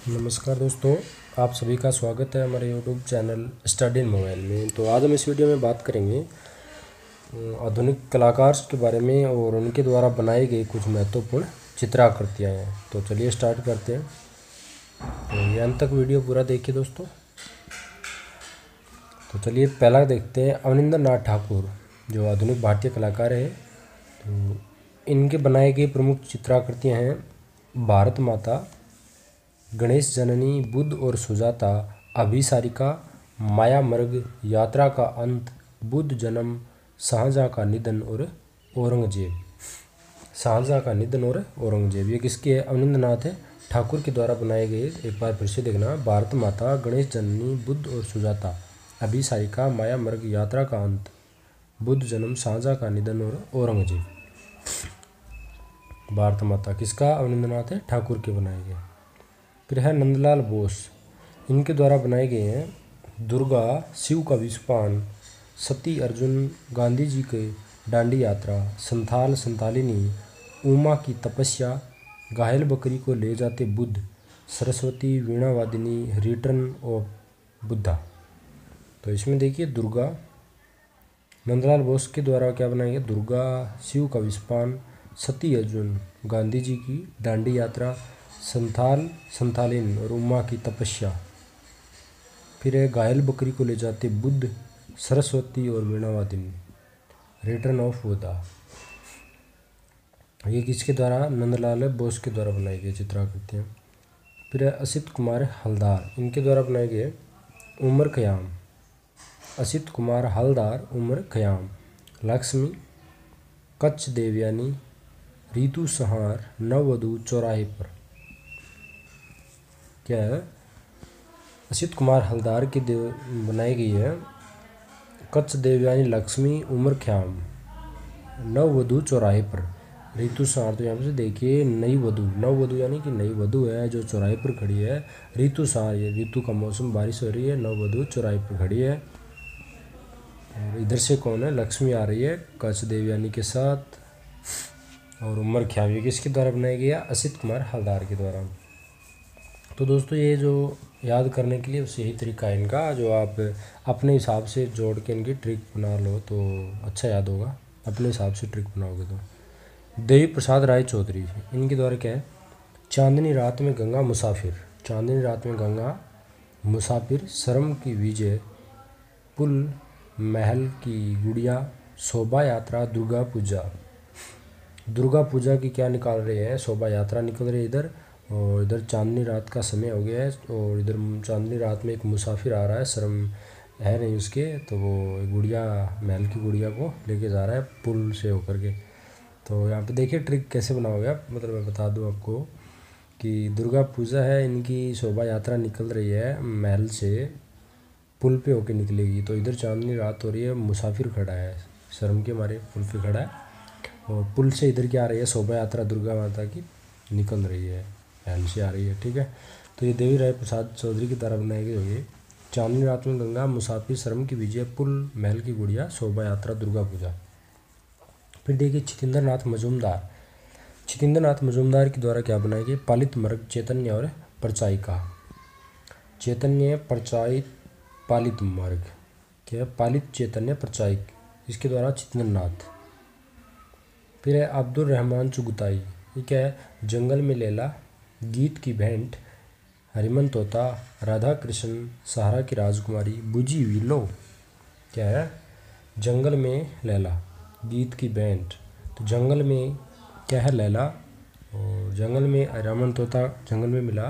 नमस्कार दोस्तों, आप सभी का स्वागत है हमारे YouTube channel study in mobile में। तो आज हम इस वीडियो में बात करेंगे आधुनिक कलाकार के बारे में और उनके द्वारा बनाई गई कुछ महत्वपूर्ण चित्राकृतियाँ हैं। तो चलिए स्टार्ट करते हैं। तो ये अंत तक वीडियो पूरा देखिए दोस्तों। तो चलिए पहला देखते हैं अवनिंदर नाथ ठाकुर, जो आधुनिक भारतीय कलाकार है। तो इनके बनाए गए प्रमुख चित्राकृतियाँ हैं भारत माता, गणेश जननी, बुद्ध और सुजाता, अभिसारिका, माया मर्ग, यात्रा का अंत, बुद्ध जन्म, शाहजहाँ का निधन और औरंगजेब। शाहजहाँ का निधन और औरंगजेब ये किसके है? अवनिंद्रनाथ ठाकुर के द्वारा बनाए गए। एक बार फिर से देखना, भारत माता, गणेश जननी, बुद्ध और सुजाता, अभिसारिका, माया मर्ग, यात्रा का अंत, बुद्ध जन्म, शाहजहाँ का निधन और औरंगजेब। भारत माता किसका? अवनिंद्रनाथ ठाकुर के बनाए गए। फिर है नंदलाल बोस, इनके द्वारा बनाए गए हैं दुर्गा, शिव का विषपान, सती अर्जुन, गांधी जी के दांडी यात्रा, संथाल संतालिनी, उमा की तपस्या, घायल बकरी को ले जाते बुद्ध, सरस्वती, वीणावादिनी, रिटर्न ऑफ बुद्धा। तो इसमें देखिए दुर्गा, नंदलाल बोस के द्वारा क्या बनाया गया? दुर्गा, शिव का विषपान, सती अर्जुन, गांधी जी की दांडी यात्रा, संथाल संथालिन और उमा की तपस्या। फिर है घायल बकरी को ले जाते बुद्ध, सरस्वती और वीणावादिनी, रिटर्न ऑफ बुद्धा। ये किसके द्वारा? नंदलाल बोस के द्वारा बनाई गई चित्राकृतियाँ। फिर है असित कुमार हलदार, इनके द्वारा बनाए गए उमर ख़याम, असित कुमार हलदार, उमर ख़याम, लक्ष्मी, कच्छ देवयानी, रीतु संहार, नववधु, चौराहे पर। क्या है? असित कुमार हलदार की बनाई गई है कच्छ देवयानी, लक्ष्मी, उमर ख़याम, नववधु, चौराहे पर, ऋतु संहार। तो यहाँ पे देखिए नई वधु, नववधु यानी कि नई वधु है जो चौराहे पर खड़ी है। ऋतु संहार, ये ऋतु का मौसम, बारिश हो रही है, नववधु चौराहे पर खड़ी है। और इधर से कौन है? लक्ष्मी आ रही है कच्छ देवयानी के साथ। और उमर ख़याम ये किसके द्वारा बनाई गई है? असित कुमार हलदार के द्वारा। तो दोस्तों ये जो याद करने के लिए उस यही तरीका है इनका, जो आप अपने हिसाब से जोड़ के इनकी ट्रिक बना लो तो अच्छा याद होगा। अपने हिसाब से ट्रिक बनाओगे तो। देवी प्रसाद राय चौधरी, इनके द्वारा क्या है? चांदनी रात में गंगा मुसाफिर, चांदनी रात में गंगा मुसाफिर, शर्म की विजय, पुल, महल की गुड़िया, शोभा यात्रा, दुर्गा पूजा। दुर्गा पूजा की क्या निकाल रहे हैं? शोभा यात्रा निकल रही है इधर। और इधर चांदनी रात का समय हो गया है और इधर चांदनी रात में एक मुसाफिर आ रहा है, शर्म है नहीं उसके, तो वो गुड़िया, महल की गुड़िया को लेके जा रहा है पुल से होकर के। तो यहाँ पे देखिए ट्रिक कैसे बनाओगे आप। मतलब मैं बता दूँ आपको कि दुर्गा पूजा है, इनकी शोभा यात्रा निकल रही है महल से, पुल पे होके निकलेगी। तो इधर चांदनी रात हो रही है, मुसाफिर खड़ा है, शर्म के मारे पुल पे खड़ा है, और पुल से इधर क्या आ रही है? शोभा यात्रा दुर्गा माता की निकल रही है, महल से आ रही है। ठीक है, तो ये देवी राय प्रसाद चौधरी की द्वारा बनाई गई होगी। चांदनी रात में गंगा मुसाफिर, शर्म की विजय, पुल, महल की गुड़िया, शोभा यात्रा, दुर्गा पूजा। फिर देखिए चितेंद्र नाथ मजूमदार, चितेंद्र नाथ मजूमदार के द्वारा क्या बनाई गई? पालित मार्ग, चैतन्य और परचायिका। चैतन्य, परचायित, पालित मार्ग। क्या है? पालित, चैतन्य, परचायिक, इसके द्वारा चितेंद्र नाथ। फिर है अब्दुल रहमान चुगताई, ये क्या है? जंगल में लैला, गीत की भेंट, हरिमन तोता, राधा कृष्ण, सहारा की राजकुमारी, बुझी हुई लो। क्या है? जंगल में लैला, गीत की भेंट। तो जंगल में क्या है? लैला, और जंगल में हरिमन तोता जंगल में मिला,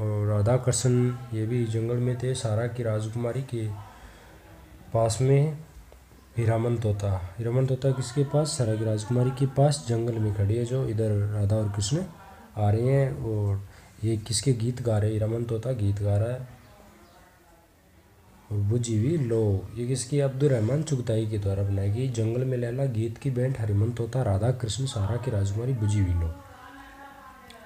और राधा कृष्ण ये भी जंगल में थे, सहारा की राजकुमारी के पास में हीरामन तोता। हीरामन तोता किसके पास? सहारा की राजकुमारी के पास जंगल में खड़ी है, जो इधर राधा और कृष्ण आ रहे हैं। और ये किसके गीत गा रहे हैं? हीरामन तोता गीत गा रहा है। और बुझी हुई लो ये किसकी? अब्दुल रहमान चुगताई के द्वारा बनाई गई। जंगल में लैला, गीत की भेंट, हरिमन तोता, राधा कृष्ण, सहारा की राजकुमारी, बुझी हुई लो।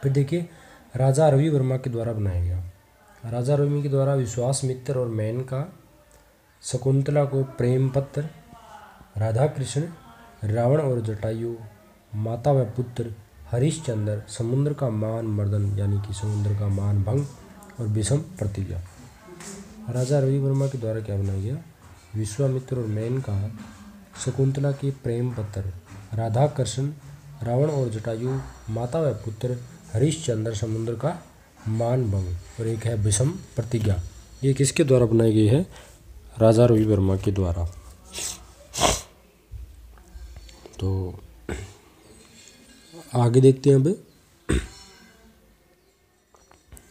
फिर देखिए राजा रवि वर्मा के द्वारा बनाया गया। राजा रवि के द्वारा विश्वासमित्र और मेनका, शकुंतला को प्रेम पत्र, राधा कृष्ण, रावण और जटायु, माता व पुत्र, हरिश्चंद्र समुद्र का मान मर्दन यानी कि समुद्र का मान भंग और विषम प्रतिज्ञा। राजा रवि वर्मा के द्वारा क्या बनाया गया? विश्वामित्र और मेनका, शकुंतला के प्रेम पत्र, राधाकृष्ण, रावण और जटायु, माता व पुत्र, हरिश्चंद्र, समुद्र का मान भंग और एक है विषम प्रतिज्ञा। ये किसके द्वारा बनाई गई है? राजा रवि वर्मा के द्वारा। तो आगे देखते हैं। अब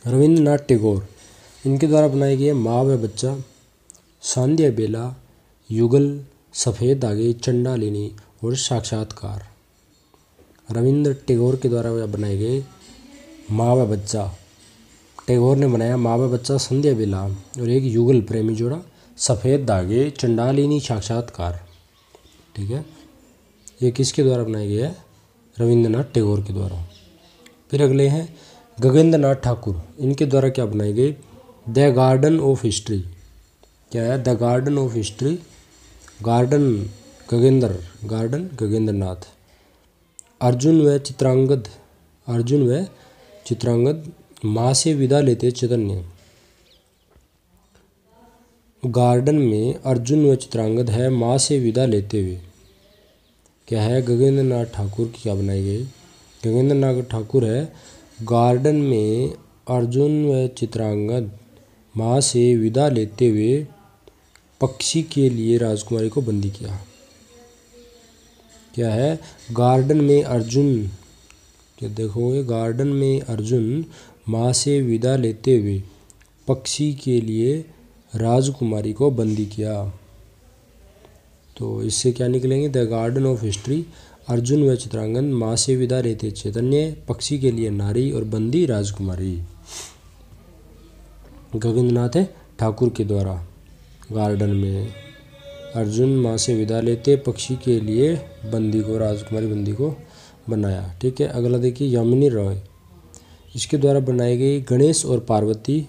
रविंद्रनाथ टैगोर, इनके द्वारा बनाई गई है माँ व बच्चा, सांध्य बेला, युगल, सफ़ेद धागे, चंडालिनी और साक्षात्कार। रविंद्र टैगोर के द्वारा बनाए गए माँ व बच्चा, टैगोर ने बनाया माँ व बच्चा, संध्या बेला और एक युगल प्रेमी जोड़ा, सफ़ेद धागे, चंडालिनी, साक्षात्कार। ठीक है, ये किसके द्वारा बनाए गए है? रविंद्रनाथ टैगोर के द्वारा। फिर अगले हैं गगनेंद्रनाथ ठाकुर, इनके द्वारा क्या बनाए गए? The garden of history. क्या है? The garden of history. Garden Gaganendranath. Arjun व चित्रांगद, माँ से विदा लेते चैतन्य। गार्डन में अर्जुन व चित्रांगद है माँ से विदा लेते हुए। क्या है? गगनेंद्रनाथ ठाकुर की क्या बनाई गई? गगनेंद्रनाथ ठाकुर है गार्डन में अर्जुन व चित्रांगद माँ से विदा लेते हुए पक्षी के लिए राजकुमारी को बंदी किया। क्या है? गार्डन में अर्जुन, क्या देखोगे? गार्डन में अर्जुन माँ से विदा लेते हुए पक्षी के लिए राजकुमारी को बंदी किया। तो इससे क्या निकलेंगे? The garden of history, Arjun व चित्रांगद, माँ से विदा लेते चैतन्य, पक्षी के लिए नारी और बंदी राजकुमारी। गगनेंद्रनाथ ठाकुर के द्वारा गार्डन में अर्जुन माँ से विदा लेते पक्षी के लिए बंदी को, राजकुमारी बंदी को बनाया। ठीक है, अगला देखिए यामिनी रॉय, इसके द्वारा बनाई गई गणेश और पार्वती,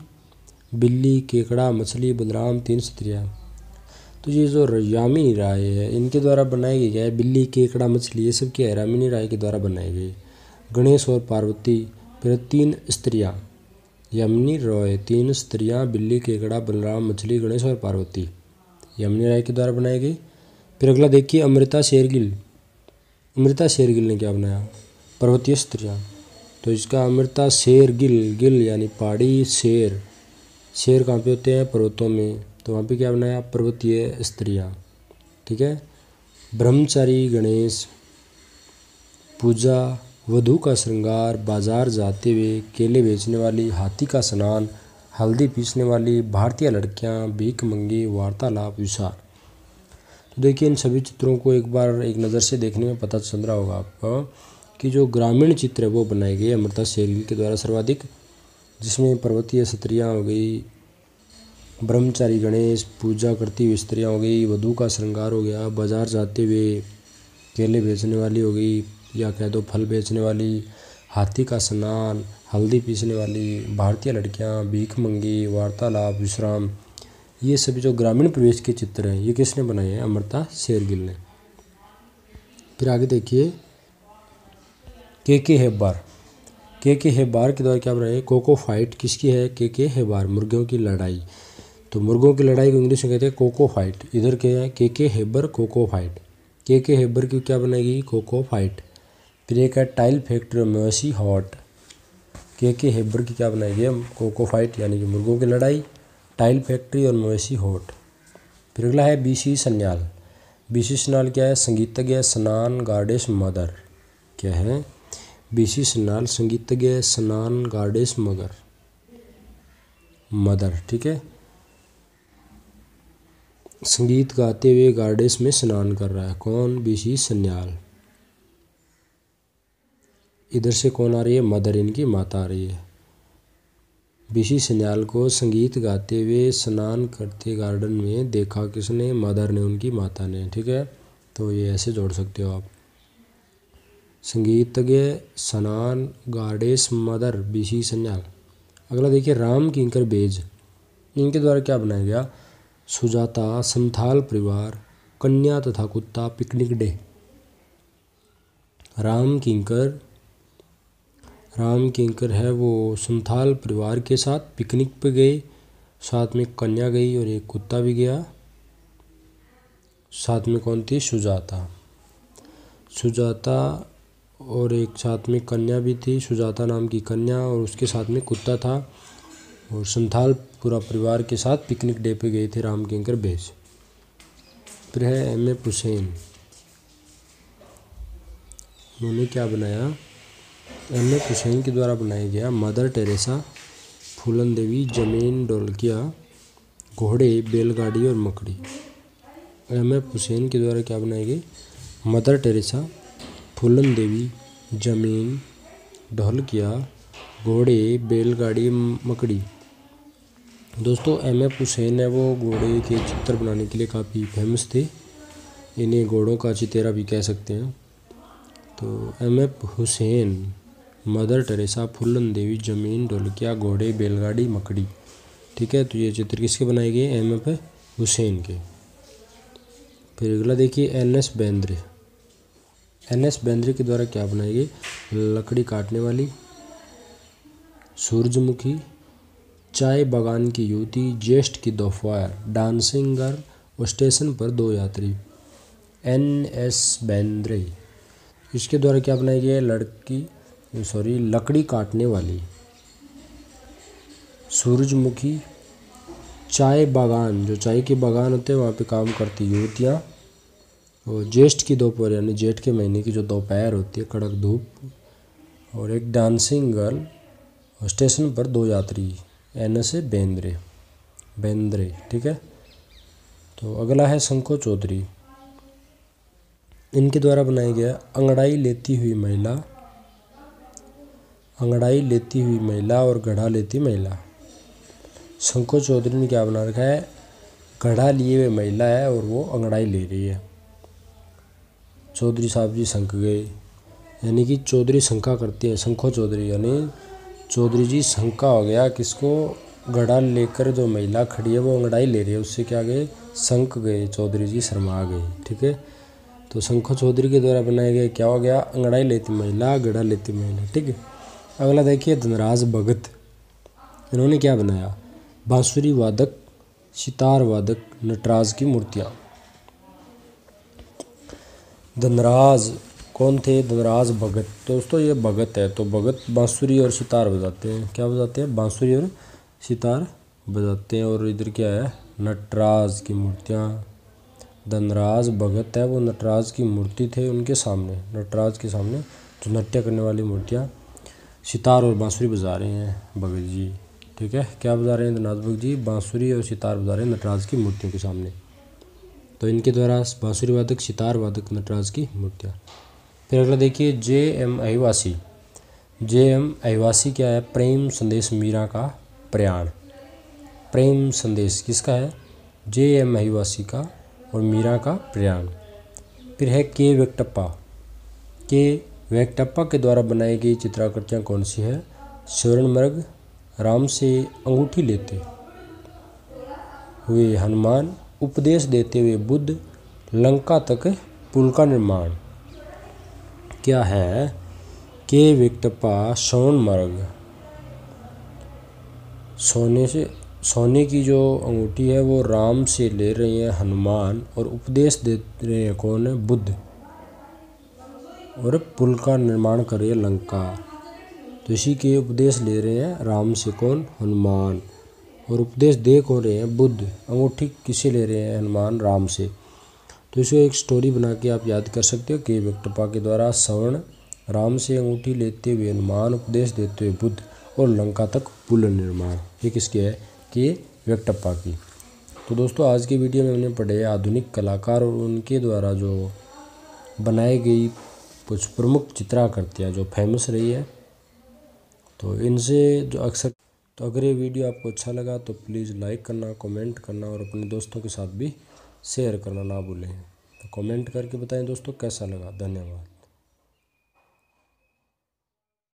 बिल्ली, केकड़ा, मछली, बलराम, 3 स्त्रियाँ। तो ये जो यामिनी राय है इनके द्वारा बनाई गई है बिल्ली, केकड़ा, मछली, ये सब क्या है? यामिनी राय के द्वारा बनाई गई। गणेश और पार्वती, फिर 3 स्त्रियाँ। यामिनी रॉय, 3 स्त्रियाँ, बिल्ली, केकड़ा, बलराम, मछली, गणेश और पार्वती, यामिनी राय के द्वारा बनाई गई। फिर अगला देखिए अमृता शेरगिल। अमृता शेरगिल ने क्या बनाया? पर्वतीय स्त्रियाँ। तो इसका अमृता शेरगिल, गिल यानी पहाड़ी, शेर, शेर कहाँ पे होते हैं? पर्वतों में। तो वहाँ पे क्या बनाया? पर्वतीय स्त्रियाँ। ठीक है, ब्रह्मचारी गणेश, पूजा, वधू का श्रृंगार, बाजार जाते हुए, केले बेचने वाली, हाथी का स्नान, हल्दी पीसने वाली, भारतीय लड़कियाँ, भीख मंगी, वार्तालाप, विचार। तो देखिए इन सभी चित्रों को एक बार एक नज़र से देखने में पता चल रहा होगा आपको कि जो ग्रामीण चित्र है वो बनाए गए अमृता शेरगिल के द्वारा सर्वाधिक, जिसमें पर्वतीय स्त्रियाँ हो गई, ब्रह्मचारी गणेश, पूजा करती हुई स्त्रियाँ हो गई, वधू का श्रृंगार हो गया, बाजार जाते हुए केले बेचने वाली हो गई या कह दो फल बेचने वाली, हाथी का स्नान, हल्दी पीसने वाली, भारतीय लड़कियाँ, भीख मंगी, वार्तालाप, विश्राम। ये सभी जो ग्रामीण प्रवेश के चित्र हैं ये किसने बनाए हैं? अमृता शेरगिल ने। फिर आगे देखिए के हेब्बार। के हेब्बार के द्वारा क्या बनाए? कोको फाइट। किसकी है? के हेब्बार, मुर्गियों की लड़ाई। तो मुर्गों की लड़ाई को इंग्लिश में कहते हैं कोको फाइट। इधर क्या है? के हेब्बर, कोको फाइट। के हेब्बर की क्या बनाएगी? कोको फाइट। फिर एक है टाइल फैक्ट्री और मवेशी हॉट। के हेब्बर की क्या बनाएगी? कोको फाइट यानी कि मुर्गों की लड़ाई, टाइल फैक्ट्री और मवेशी हॉट। फिर अगला है बीसी सन्याल। बीसी सन्याल क्या है? संगीतज्ञ, स्नान, गार्डेस, मदर। क्या है? बीसी सन्याल संगीतज्ञ, स्नान, गार्डेस, मदर। ठीक है, संगीत गाते हुए गार्डेस में स्नान कर रहा है। कौन? बीसी सन्याल। इधर से कौन आ रही है? मदर, इनकी माता आ रही है। बीसी सन्याल को संगीत गाते हुए स्नान करते गार्डन में देखा किसने? मदर ने, उनकी माता ने। ठीक है, तो ये ऐसे जोड़ सकते हो आप, संगीतज्ञ, स्नान, गार्डेस, मदर, बीसी सन्याल। अगला देखिए राम किंकर बेज। इनके द्वारा क्या बनाया गया? सुजाता, संथाल परिवार, कन्या तथा कुत्ता, पिकनिक डे। राम किंकर राम किंकर है वो संथाल परिवार के साथ पिकनिक पे गए, साथ में कन्या गई और एक कुत्ता भी गया। साथ में कौन थी? सुजाता। सुजाता और एक साथ में कन्या भी थी, सुजाता नाम की कन्या, और उसके साथ में कुत्ता था, और संथाल पूरा परिवार के साथ पिकनिक डे पे गए थे राम किंकर बेस। फिर है M.F. हुसैन। उन्होंने क्या बनाया? M.F. हुसैन के द्वारा बनाया गया मदर टेरेसा, फूलन देवी, जमीन, ढोलकिया, घोड़े, बैलगाड़ी और मकड़ी। M.F. हुसैन के द्वारा क्या बनाई गई? मदर टेरेसा, फूलन देवी, जमीन, ढोलकिया, घोड़े, बैलगाड़ी, मकड़ी। दोस्तों M.F. हुसैन है वो घोड़े के चित्र बनाने के लिए काफ़ी फेमस थे, इन्हें घोड़ों का चितेरा भी कह सकते हैं। तो M.F. हुसैन, मदर टेरेसा, फूलन देवी, जमीन, ढोलकिया, घोड़े, बैलगाड़ी, मकड़ी। ठीक है, तो ये चित्र किसके बनाए गए? M.F. हुसैन के। फिर अगला देखिए N.S. बेंद्रे। N.S. बेंद्रे के द्वारा क्या बनाई गई? लकड़ी काटने वाली, सूरजमुखी, चाय बागान की युवती, ज्येष्ठ की दोपहर, डांसिंग गर्ल और स्टेशन पर दो यात्री। N.S. बेंद्रे, इसके द्वारा क्या बनाई गई है? लकड़ी काटने वाली, सूरजमुखी, चाय बागान, जो चाय के बागान होते हैं वहाँ पे काम करती युवतियाँ, और ज्येष्ठ की दोपहर यानी जेठ के महीने की जो दोपहर होती है, कड़क धूप, और एक डांसिंग गर्ल, और स्टेशन पर दो यात्री। N.S. बेंद्रे। ठीक है, तो अगला है शंको चौधरी। इनके द्वारा बनाया गया अंगड़ाई लेती हुई महिला और घड़ा लेती महिला। शंको चौधरी ने क्या बना रखा है? घड़ा लिए हुए महिला है और वो अंगड़ाई ले रही है। चौधरी साहब जी शंक गए, यानी कि चौधरी शंका करती है। शंखो चौधरी यानी चौधरी जी शंका हो गया, किसको? घड़ा लेकर जो महिला खड़ी है वो अंगड़ाई ले रही है, उससे क्या गए? शंक गए, चौधरी जी शर्मा गए। ठीक है, तो शंखो चौधरी के द्वारा बनाया गया क्या हो गया? अंगड़ाई लेती महिला, घड़ा लेती महिला। ठीक है, अगला देखिए धनराज भगत। इन्होंने क्या बनाया? बांसुरी वादक, सितार वादक, नटराज की मूर्तियाँ। धनराज कौन थे? धनराज भगत। दोस्तों ये भगत है, तो भगत बांसुरी और सितार बजाते हैं। क्या बजाते हैं? बांसुरी और सितार बजाते हैं। और इधर क्या है? नटराज की मूर्तियाँ। धनराज भगत है वो नटराज की मूर्ति थे उनके सामने, नटराज के सामने जो नृत्य करने वाली मूर्तियाँ, सितार और बांसुरी बजा रहे हैं भगत जी। ठीक है, क्या बजा रहे हैं धनराज भगत जी? बांसुरी और सितार बजा रहे हैं नटराज की मूर्तियों के सामने। तो इनके द्वारा बांसुरी वादक, सितार वादक, नटराज की मूर्तियाँ। फिर अगला देखिए J.M. अहिवासी। J.M. अहिवासी क्या है? प्रेम संदेश मीरा का प्रयाण। प्रेम संदेश किसका है? J.M. अहिवासी का और मीरा का प्रयाण। फिर है K. वेंकटप्पा। K. वेंकटप्पा के द्वारा बनाई गई चित्राकृतियाँ कौन सी है? स्वर्णमृग, राम से अंगूठी लेते हुए हनुमान, उपदेश देते हुए बुद्ध, लंका तक पुल का निर्माण। क्या है? K. वेंकटप्पा स्वर्णमृग, सोने की जो अंगूठी है वो राम से ले रहे हैं हनुमान, और उपदेश दे रहे हैं कौन है? बुद्ध, और पुल का निर्माण कर रही है लंका। तो इसी के उपदेश ले रहे हैं राम से कौन? हनुमान, और उपदेश दे कौन रहे हैं? बुद्ध। अंगूठी किसे ले रहे हैं? हनुमान, राम से। तो इसको एक स्टोरी बना के आप याद कर सकते हो। K. वेंकटप्पा के द्वारा स्वर्ण, राम से अंगूठी लेते हुए हनुमान, उपदेश देते हुए बुद्ध, और लंका तक पुल निर्माण। ये किसकी है? K. वेंकटप्पा की। तो दोस्तों आज की वीडियो में हमने पढ़े आधुनिक कलाकार और उनके द्वारा जो बनाई गई कुछ प्रमुख चित्राकृतियाँ जो फेमस रही है, तो इनसे जो अक्सर। तो अगर ये वीडियो आपको अच्छा लगा तो प्लीज़ लाइक करना, कमेंट करना, और अपने दोस्तों के साथ भी शेयर करना ना भूलें। तो कमेंट करके बताएं दोस्तों कैसा लगा। धन्यवाद।